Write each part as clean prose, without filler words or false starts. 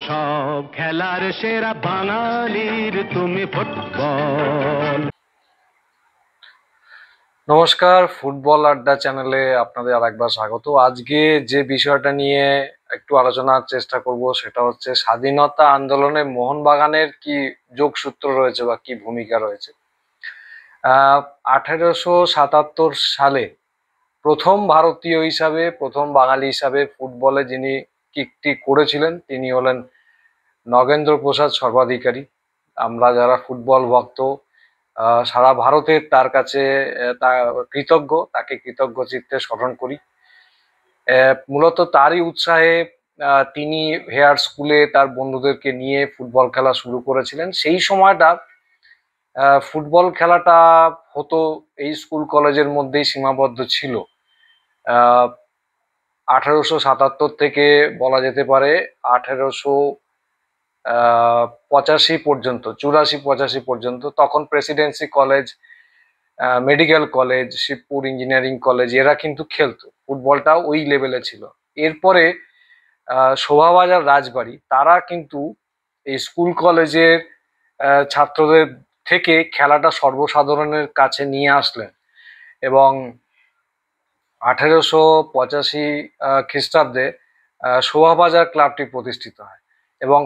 সব খেলার সেরা বাঙালির তুমি ফুটবল। নমস্কার, ফুটবল আড্ডা চ্যানেলে আপনাদের আরেকবার স্বাগত। আজকে যে বিষয়টা নিয়ে একটু আলোচনার চেষ্টা করব সেটা হচ্ছে স্বাধীনতা আন্দোলনে মোহনবাগানের কি যোগসূত্র রয়েছে বা কি ভূমিকা রয়েছে। 1877 সালে প্রথম ভারতীয় হিসাবে, প্রথম বাঙালি হিসাবে ফুটবলে যিনি কিকটি করেছিলেন তিনি হলেন নগেন্দ্র প্রসাদ সর্বাধিকারী। আমরা যারা ফুটবল ভক্ত সারা ভারতের তার কাছে কৃতজ্ঞ, তাকে কৃতজ্ঞ চিত্তে স্মরণ করি। মূলত তারই উৎসাহে তিনি হেয়ার স্কুলে তার বন্ধুদেরকে নিয়ে ফুটবল খেলা শুরু করেছিলেন। সেই সময়টা ফুটবল খেলাটা হতো এই স্কুল কলেজের মধ্যেই সীমাবদ্ধ ছিল। 1877 থেকে বলা যেতে পারে 1885 পর্যন্ত, 84-85 পর্যন্ত। তখন Presidency college, medical college, Shibpur engineering college এরা কিন্তু খেলতো, ফুটবলটা ওই লেভেলে ছিল। এরপরে শোভাবাজার রাজবাড়ি তারা কিন্তু এই স্কুল কলেজের ছাত্রদের থেকে খেলাটা সর্বসাধারণের কাছে নিয়ে আসলেন এবং 1885 খ্রিস্টাব্দে শোভাবাজার ক্লাবটি প্রতিষ্ঠিত হয় এবং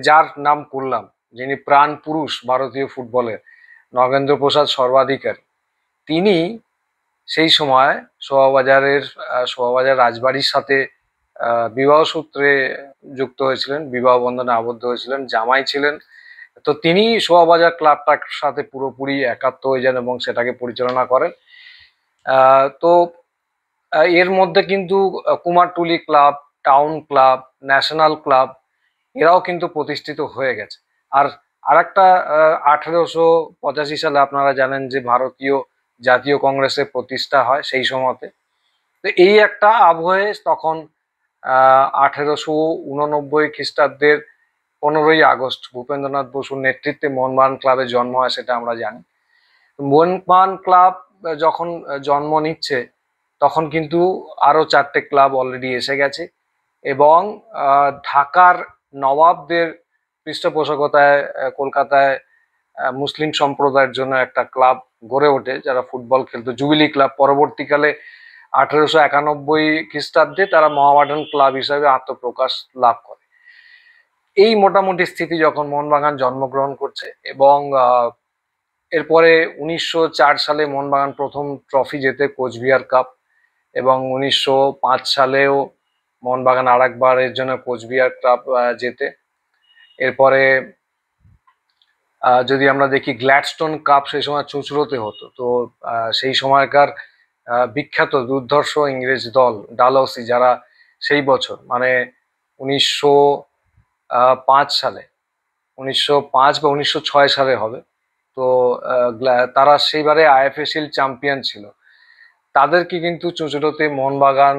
যার নাম করলাম, যিনি প্রাণ পুরুষ ভারতীয় ফুটবলের, নগেন্দ্র প্রসাদ সর্বাধিকারী, তিনি সেই সময় শোভাবাজার রাজবাড়ির সাথে বিবাহ সূত্রে যুক্ত হয়েছিলেন, বিবাহ বন্ধনে আবদ্ধ হয়েছিলেন, জামাই ছিলেন। তো তিনি শোভাবাজার ক্লাবটার সাথে পুরোপুরি একাত্ম হয়ে যান এবং সেটাকে পরিচালনা করেন। তো এর মধ্যে কিন্তু Kumartuli club, town club, national club এরাও কিন্তু প্রতিষ্ঠিত হয়ে গেছে। আর আরেকটা 1885 সালে আপনারা জানেন যে ভারতীয় জাতীয় কংগ্রেসের প্রতিষ্ঠা হয় সেই সময়তে। তো এই একটা আবহে তখন 1889 খ্রিস্টাব্দের 15ই আগস্ট ভূপেন্দ্রনাথ বসুর নেতৃত্বে মোহনবাগান ক্লাবের জন্ম হয়, সেটা আমরা জানি। মোহনবাগান ক্লাব যখন জন্ম নিচ্ছে তখন কিন্তু আরো 4টে ক্লাব অলরেডি এসে গেছে এবং ঢাকার নবাবদের পৃষ্ঠপোষকতায় কলকাতায় মুসলিম সম্প্রদায়ের জন্য একটা ক্লাব গড়ে ওঠে যারা ফুটবল খেলতো, জুবিলি ক্লাব। পরবর্তীকালে 1891 খ্রিস্টাব্দে তারা মোহামেডান ক্লাব হিসাবে আত্মপ্রকাশ লাভ করে। এই মোটামুটি স্থিতি যখন মোহনবাগান জন্মগ্রহণ করছে এবং এরপরে 1904 সালে মোহনবাগান প্রথম ট্রফি জেতে, কোচবিহার কাপ, এবং 1905 সালেও মোহনবাগান আরেকবার এর জন্য কোচবিহার কাপ জেতে। এরপরে যদি আমরা দেখি গ্ল্যাডস্টোন কাপ সেই সময় চুঁচুড়োতে হতো। তো সেই সময়কার বিখ্যাত দুর্ধর্ষ ইংরেজ দল ডালহৌসি, যারা সেই বছর মানে 1905 সালে, 1905 বা 1906 সালে হবে, তো তারা সেইবারে আইএফএ শিল্ড চ্যাম্পিয়ন ছিল। তাদেরকে কিন্তু চুঁচুড়োতে মোহনবাগান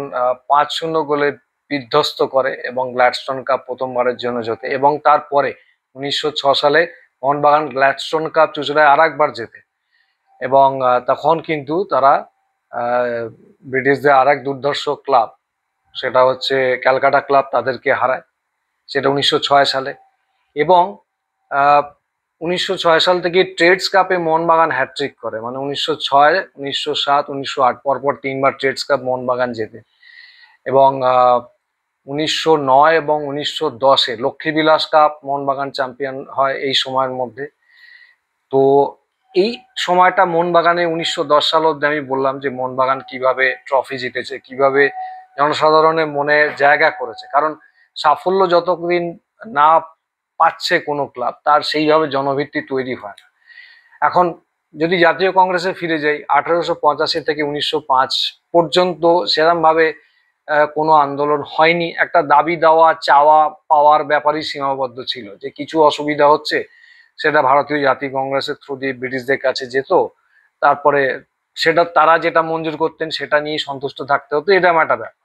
5-0 গোলে বিধ্বস্ত করে এবং গ্ল্যাডস্টোন কাপ প্রথমবারের জন্য জেতে। এবং তারপরে 1906 সালে মোহনবাগান গ্ল্যাডস্টোন কাপ চুঁচুড়ায় আর একবার জেতে এবং তখন কিন্তু তারা ব্রিটিশদের আর এক দুর্ধর্ষ ক্লাব, সেটা হচ্ছে ক্যালকাটা ক্লাব, তাদেরকে হারায়, সেটা 1906 সালে। এবং 1906 সাল থেকে ট্রেডস কাপে মোহনবাগান হ্যাট্রিক করে, মানে 1906, 1907, 1908 পরপর 3বার ট্রেডস কাপ মোহনবাগান জেতে। এবং 1909 এবং 1910-এ লক্ষ্মীবিলাস কাপ মোহনবাগান চ্যাম্পিয়ন হয় এই সময়ের মধ্যে। তো এই সময়টা মোহনবাগানে 1910 সাল অব্দি আমি বললাম যে মোহনবাগান কিভাবে ট্রফি জিতেছে, কিভাবে জনসাধারণের মনে জায়গা করেছে। কারণ সাফল্য যতদিন না পাচ্ছে কোনো ক্লাব, তার সেইভাবে জনভিত্তি তৈরি হয় না। এখন যদি জাতীয় কংগ্রেসে ফিরে যাই, 1885 থেকে 1905 পর্যন্ত সেরকম ভাবে কোনো আন্দোলন হয়নি। একটা দাবি দেওয়া, চাওয়া পাওয়ার ব্যাপারই সীমাবদ্ধ ছিল, যে কিছু অসুবিধা হচ্ছে সেটা ভারতীয় জাতীয় কংগ্রেসের থ্রু দিয়ে ব্রিটিশদের কাছে যেত, তারপরে সেটা তারা যেটা মঞ্জুর করতেন সেটা নিয়ে সন্তুষ্ট থাকতে হতো, এরকম একটা ব্যাপার।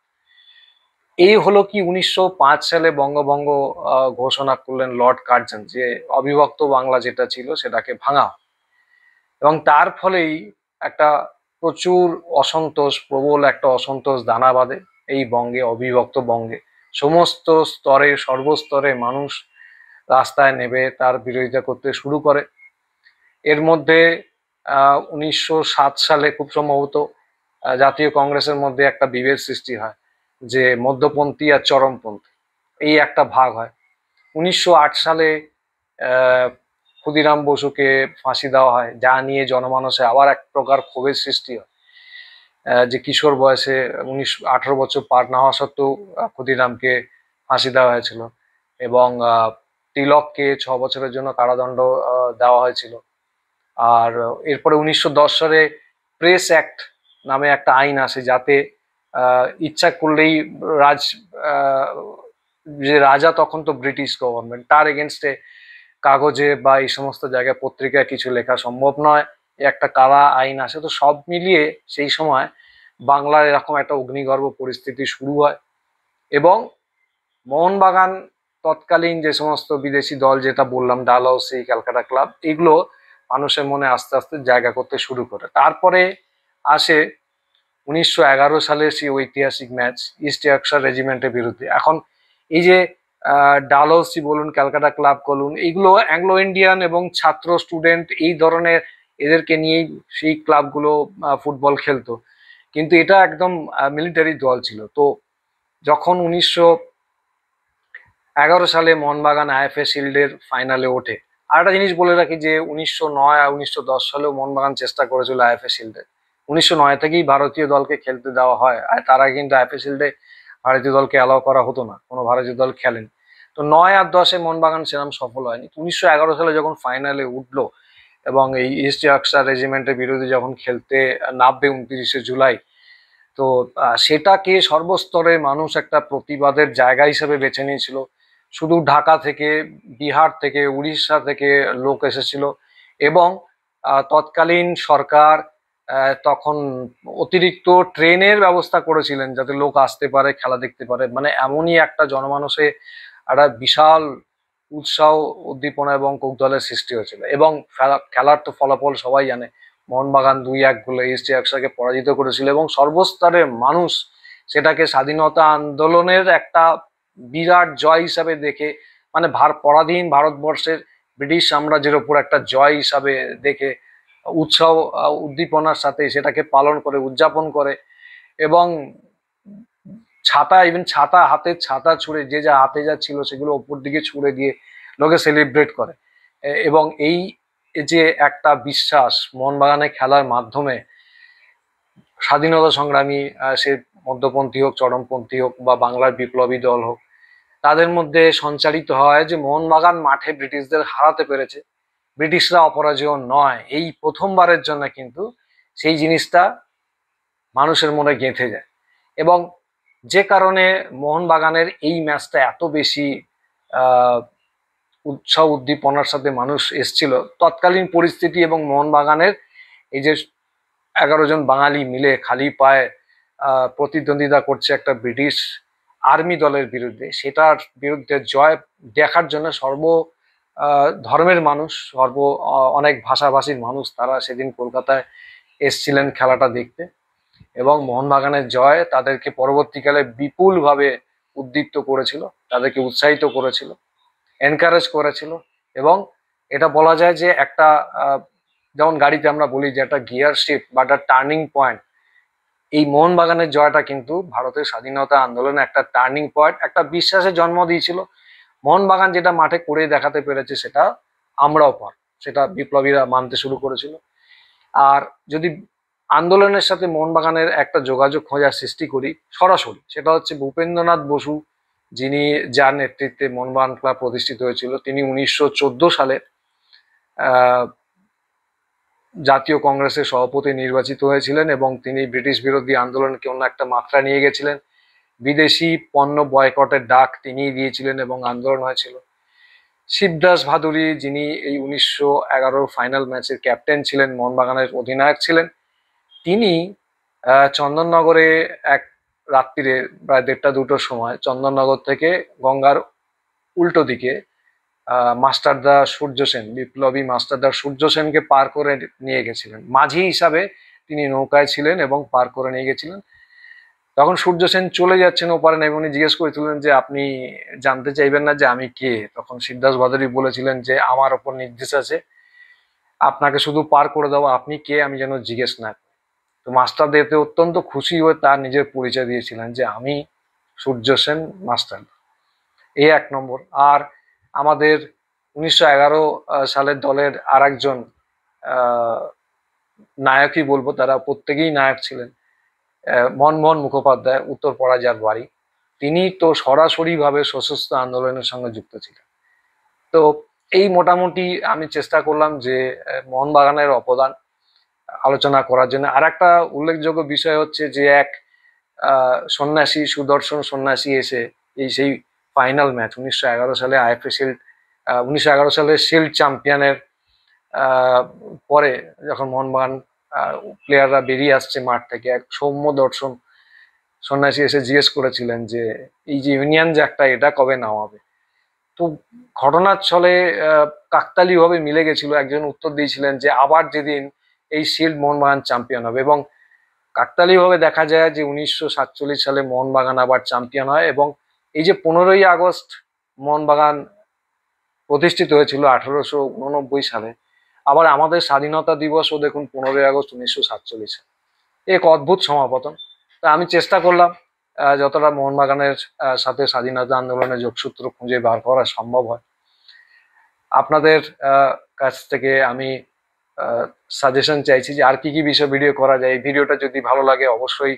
এই হলো কি 1905 সালে বঙ্গভঙ্গ ঘোষণা করলেন লর্ড কার্জন, যে অবিভক্ত বাংলা যেটা ছিল সেটাকে ভাঙা। এবং তার ফলেই একটা প্রচুর অসন্তোষ, প্রবল একটা অসন্তোষ দানা বাঁধে এই বঙ্গে, অবিভক্ত বঙ্গে। সমস্ত স্তরে সর্বস্তরে মানুষ রাস্তায় নেমে তার বিরোধিতা করতে শুরু করে। এর মধ্যে 1907 সালে খুব সম্ভবত জাতীয় কংগ্রেসের মধ্যে একটা বিভেদ সৃষ্টি হয়, যে মধ্যপন্থী আর চরমপন্থী এই একটা ভাগ হয়। 1908 সালে আহ, ক্ষুদিরাম বসুকে ফাঁসি দেওয়া হয়, যা নিয়ে জনমানসে আবার এক প্রকার ক্ষোভের সৃষ্টি হয়। যে কিশোর বয়সে 18 বছর পার না হওয়া সত্ত্বেও ক্ষুদিরামকে ফাঁসি দেওয়া হয়েছিল, এবং তিলককে 6 বছরের জন্য কারাদণ্ড দেওয়া হয়েছিল। আর এরপরে 1910 সালে প্রেস অ্যাক্ট নামে একটা আইন আসে, যাতে ইচ্ছা করলেই রাজ আহ, যে রাজা, তখন তো ব্রিটিশ গভর্নমেন্ট, তার এগেনস্টে কাগজে বা এই সমস্ত জায়গায় পত্রিকায় কিছু লেখা সম্ভব নয়, একটা কারা আইন আসে। তো সব মিলিয়ে সেই সময় বাংলার এরকম একটা অগ্নিগর্ভ পরিস্থিতি শুরু হয়, এবং মোহনবাগান তৎকালীন যে সমস্ত বিদেশি দল, যেটা বললাম ডালহৌসি, ক্যালকাটা ক্লাব, এগুলো মানুষের মনে আস্তে আস্তে জায়গা করতে শুরু করে। তারপরে আসে 1911 সালের সেই ঐতিহাসিক ম্যাচ ইস্ট ইয়র্কশায়ার রেজিমেন্টের বিরুদ্ধে। এখন এই যে ডালহৌসি বলুন, ক্যালকাটা ক্লাব বলুন, এগুলো অ্যাংলো ইন্ডিয়ান এবং ছাত্র স্টুডেন্ট এই ধরনের, এদেরকে নিয়েই সেই ক্লাবগুলো ফুটবল খেলতো, কিন্তু এটা একদম মিলিটারি দল ছিল। তো যখন 1911 সালে মোহনবাগান আইএফএ শিল্ডের ফাইনালে ওঠে, আর একটা জিনিস বলে রাখি যে 1909 আর 1910 সালেও মোহনবাগান চেষ্টা করেছিল আইএফএ শিল্ডে। 1909 থেকেই ভারতীয় দলকে খেলতে দেওয়া হয়, আর তার আগে কিন্তু আইএফএ শিল্ডে ভারতীয় দলকে অ্যালাউ করা হতো না, কোনো ভারতীয় দল খেলেন। তো 9 আর 10-এ মোহনবাগান সেরকম সফল হয়নি। 1911 সালে যখন ফাইনালে উঠলো এবং এই ইস্ট ইয়র্কশায়ার রেজিমেন্টের বিরুদ্ধে যখন খেলতে নামবে 29শে জুলাই, তো সেটাকে সর্বস্তরে মানুষ একটা প্রতিবাদের জায়গা হিসেবে বেছে নিয়েছিল। শুধু ঢাকা থেকে, বিহার থেকে, উড়িষ্যা থেকে লোক এসেছিল, এবং তৎকালীন সরকার তখন অতিরিক্ত ট্রেনের ব্যবস্থা করেছিলেন যাতে লোক আসতে পারে, খেলা দেখতে পারে। মানে এমনই একটা জনমানসে একটা বিশাল উৎসাহ, উদ্দীপনা এবং কৌতূহলের সৃষ্টি হয়েছিল। এবং খেলার তো ফলাফল সবাই জানে, মোহনবাগান 2-1 গোলে ইস্ট ইয়র্কশায়ারকে পরাজিত করেছিল, এবং সর্বস্তরের মানুষ সেটাকে স্বাধীনতা আন্দোলনের একটা বিরাট জয় হিসাবে দেখে, মানে পরাধীন ভারতবর্ষের ব্রিটিশ সাম্রাজ্যের ওপর একটা জয় হিসাবে দেখে উৎসাহ উদ্দীপনার সাথে সেটাকে পালন করে, উদযাপন করে। এবং ছাতা, ইভেন ছাতা, হাতের ছাতা ছুঁড়ে, যে যা হাতে যা ছিল সেগুলো ওপর দিকে ছুঁড়ে দিয়ে লোকে সেলিব্রেট করে। এবং এই যে একটা বিশ্বাস মোহনবাগানে খেলার মাধ্যমে স্বাধীনতা সংগ্রামী, সে মধ্যপন্থী হোক, চরমপন্থী হোক, বা বাংলার বিপ্লবী দল হোক, তাদের মধ্যে সঞ্চারিত হয় যে মোহনবাগান মাঠে ব্রিটিশদের হারাতে পেরেছে, ব্রিটিশরা অপরাজেয় নয়। এই প্রথমবারের জন্য কিন্তু সেই জিনিসটা মানুষের মনে গেঁথে যায়। এবং যে কারণে মোহনবাগানের এই ম্যাচটা এত বেশি উৎসাহ উদ্দীপনার সাথে মানুষ এসছিল, তৎকালীন পরিস্থিতি এবং মোহনবাগানের এই যে 11 জন বাঙালি মিলে খালি পায়ে প্রতিদ্বন্দ্বিতা করছে একটা ব্রিটিশ আর্মি দলের বিরুদ্ধে, সেটার বিরুদ্ধে জয় দেখার জন্য ধর্মের মানুষ, অনেক ভাষাভাষীর মানুষ, তারা সেদিন কলকাতায় এসছিলেন খেলাটা দেখতে। এবং মোহনবাগানের জয় তাদেরকে পরবর্তীকালে বিপুলভাবে উদ্দীপ্ত করেছিল, তাদেরকে উৎসাহিত করেছিল, এনকারেজ করেছিল। এবং এটা বলা যায় যে একটা যেমন গাড়িতে আমরা বলি যে একটা গিয়ার শিফট বা একটা টার্নিং পয়েন্ট, এই মোহনবাগানের জয়টা কিন্তু ভারতের স্বাধীনতা আন্দোলনে একটা টার্নিং পয়েন্ট, একটা বিশ্বাসের জন্ম দিয়েছিল। মোহনবাগান যেটা মাঠে করে দেখাতে পেরেছে সেটা আমরাও পার, সেটা বিপ্লবীরা মানতে শুরু করেছিল। আর যদি আন্দোলনের সাথে মোহনবাগানের একটা যোগাযোগ খোঁজার সৃষ্টি করি সরাসরি, সেটা হচ্ছে ভূপেন্দ্রনাথ বসু, যিনি, যার নেতৃত্বে মোহনবাগান ক্লাব প্রতিষ্ঠিত হয়েছিল। তিনি 1914 সালে জাতীয় কংগ্রেসের সভাপতি নির্বাচিত হয়েছিলেন, এবং তিনি ব্রিটিশ বিরোধী আন্দোলনকে অন্য একটা মাত্রা নিয়ে গেছিলেন। বিদেশি পণ্য বয়কটের ডাক তিনিই দিয়েছিলেন এবং আন্দোলন হয়েছিল। শিবদাস ভাদুরী, যিনি এই 1911 ফাইনাল ম্যাচের ক্যাপ্টেন ছিলেন, মোহনবাগানের অধিনায়ক ছিলেন, তিনি চন্দননগরে এক রাত্রিরে প্রায় 1:30-2টোর সময় চন্দননগর থেকে গঙ্গার উল্টো দিকে মাস্টারদা সূর্য সেন, বিপ্লবী মাস্টারদা সূর্য সেনকে পার করে নিয়ে গেছিলেন। মাঝি হিসাবে তিনি নৌকায় ছিলেন এবং পার করে নিয়ে গেছিলেন। তখন সূর্য সেন চলে যাচ্ছেন ওপারে নেমে, উনি জিজ্ঞেস করেছিলেন যে আপনি জানতে চাইবেন না যে আমি কে? তখন সিদ্ধার্থ ভাদুরী বলেছিলেন যে আমার ওপর নির্দেশ আছে, আপনাকে শুধু পার করে দেবো, আপনি কে আমি যেন জিজ্ঞেস না করি। তো মাস্টার এতে অত্যন্ত খুশি হয়ে তার নিজের পরিচয় দিয়েছিলেন যে আমি সূর্য সেন মাস্টার। এই 1 নম্বর। আর আমাদের 1911 সালের দলের আর একজন নায়কই বলবো, তারা প্রত্যেকেই নায়ক ছিলেন, মনমোহন মুখোপাধ্যায়, উত্তরপাড়া যার বাড়ি, তিনি তো সরাসরি ভাবে সশস্ত্র আন্দোলনের সঙ্গে যুক্ত ছিলেন। তো এই মোটামুটি আমি চেষ্টা করলাম যে মোহনবাগানের অবদান আলোচনা করার জন্য। আর একটা উল্লেখযোগ্য বিষয় হচ্ছে যে এক সন্ন্যাসী, সুদর্শন সন্ন্যাসী এসে সেই ফাইনাল ম্যাচ 1911 সালে আইএফএ শিল্ড, 1911 সালে শিল্ড চ্যাম্পিয়নের পরে যখন মোহনবাগান প্লেয়াররা বেরিয়ে আসছে মাঠ থেকে, এক সৌম্য দর্শন সন্ন্যাসী এসে জিজ্ঞেস করেছিলেন যে এই যে ইউনিয়ন জ্যাকটা এটা কবে নামাবে। তো ঘটনার ছলে কাকতালীয়ভাবে মিলে গেছিল, একজন উত্তর দিয়েছিলেন যে আবার যেদিন এই শিল্ড মোহনবাগান চ্যাম্পিয়ন হবে, এবং কাকতালীয়ভাবে দেখা যায় যে 1947 সালে মোহনবাগান আবার চ্যাম্পিয়ন হয়। এবং এই যে 15ই আগস্ট মোহনবাগান প্রতিষ্ঠিত হয়েছিল 1889 সালে, আবার আমাদের স্বাধীনতা দিবসও দেখুন 15ই আগস্ট 1947 সালে। এক অদ্ভুত সমাপতন। তা আমি চেষ্টা করলাম যতটা মোহনবাগানের সাথে স্বাধীনতা আন্দোলনের যোগসূত্র খুঁজে বার করা সম্ভব হয়। আপনাদের কাছ থেকে আমি সাজেশন চাইছি যে আর কি কি বিষয় ভিডিও করা যায়। এই ভিডিওটা যদি ভালো লাগে অবশ্যই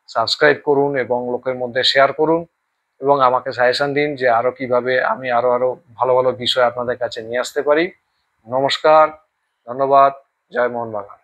সাবস্ক্রাইব করুন এবং লোকের মধ্যে শেয়ার করুন, এবং আমাকে সাজেশন দিন যে আরো কিভাবে আমি আরো ভালো ভালো বিষয় আপনাদের কাছে নিয়ে আসতে পারি। নমস্কার, ধন্যবাদ, জয় মোহনবাগান।